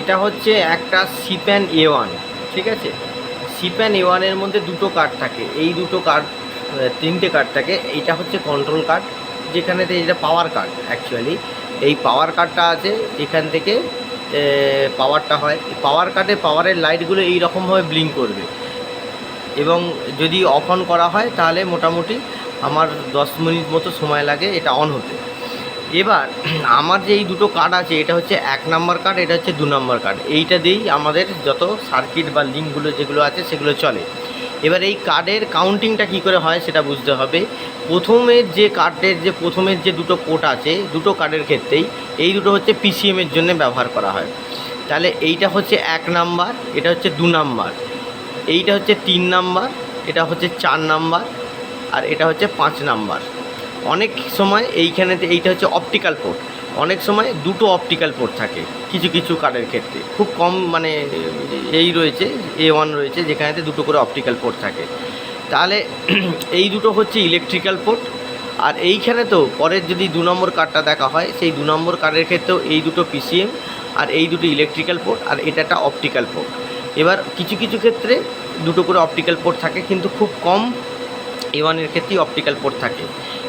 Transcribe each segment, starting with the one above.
এটা হচ্ছে একটা সিপ্যান A1, ঠিক আছে। সিপ্যান A1-এর মধ্যে দুটো কার্ড থাকে, এই দুটো কার্ড, তিনটে কার্ড থাকে। এইটা হচ্ছে কন্ট্রোল কার্ড, যেখানেতে এটা পাওয়ার কার্ড অ্যাকচুয়ালি। এই পাওয়ার কার্ডটা আছে, এখান থেকে পাওয়ারটা হয়। পাওয়ার কার্ডে পাওয়ারের লাইটগুলো এই রকমভাবে ব্লিঙ্ক করবে, এবং যদি অফ অন করা হয় তাহলে মোটামুটি আমার 10 মিনিট মতো সময় লাগে এটা অন হতে। এবার আমার যে এই দুটো কার্ড আছে, এটা হচ্ছে 1 নাম্বার কার্ড, এটা হচ্ছে 2 নাম্বার কার্ড। এইটা দিয়েই আমাদের যত সার্কিট বা লিঙ্কগুলো যেগুলো আছে সেগুলো চলে। এবার এই কার্ডের কাউন্টিংটা কী করে হয় সেটা বুঝতে হবে। প্রথমের যে দুটো পোর্ট আছে, দুটো কার্ডের ক্ষেত্রেই এই দুটো হচ্ছে পিসিএমের জন্য ব্যবহার করা হয়। তাহলে এইটা হচ্ছে 1 নাম্বার, এটা হচ্ছে 2 নাম্বার, এইটা হচ্ছে 3 নাম্বার, এটা হচ্ছে 4 নাম্বার, আর এটা হচ্ছে 5 নাম্বার। অনেক সময় এইখানেতে এইটা হচ্ছে অপটিক্যাল পোর্ট, অনেক সময় দুটো অপটিক্যাল পোর্ট থাকে কিছু কিছু কার্ডের ক্ষেত্রে। খুব কম মানে এই রয়েছে A1 রয়েছে যেখানেতে দুটো করে অপটিক্যাল পোর্ট থাকে। তাহলে এই দুটো হচ্ছে ইলেকট্রিক্যাল পোর্ট। আর এইখানে তো পরের যদি 2 নম্বর কার্ডটা দেখা হয়, সেই 2 নম্বর কার্ডের ক্ষেত্রেও এই দুটো পিসিএম আর এই দুটো ইলেকট্রিক্যাল পোর্ট, আর এটা একটা অপটিক্যাল পোর্ট। এবার কিছু কিছু ক্ষেত্রে দুটো করে অপটিক্যাল পোর্ট থাকে, কিন্তু খুব কম A1-এর ক্ষেত্রেই অপটিক্যাল পোর্ট থাকে।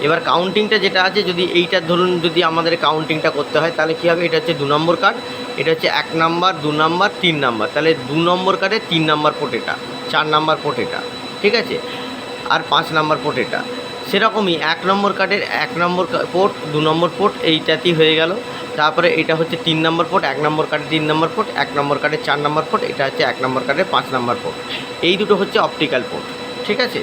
এবার কাউন্টিংটা যেটা আছে, যদি এইটার ধরুন যদি আমাদের কাউন্টিংটা করতে হয় তাহলে কী হবে, এটা হচ্ছে 2 নম্বর কার্ড, এটা হচ্ছে 1 নাম্বার, 2 নাম্বার, 3 নাম্বার। তাহলে 2 নম্বর কার্ডে 3 নাম্বার পোর্ট এটা, 4 নাম্বার পোর্ট এটা, ঠিক আছে, আর 5 নাম্বার পোর্ট এটা। সেরকমই 1 নম্বর কার্ডের 1 নম্বর পোর্ট, 2 নম্বর পোর্ট এইটাতেই হয়ে গেল। তারপরে এটা হচ্ছে 3 নম্বর পোর্ট, 1 নম্বর কার্ডে 3 নম্বর পোর্ট, 1 নম্বর কার্ডে 4 নম্বর পোর্ট, এটা হচ্ছে 1 নম্বর কার্ডে 5 নম্বর পোর্ট। এই দুটো হচ্ছে অপটিক্যাল পোর্ট, ঠিক আছে।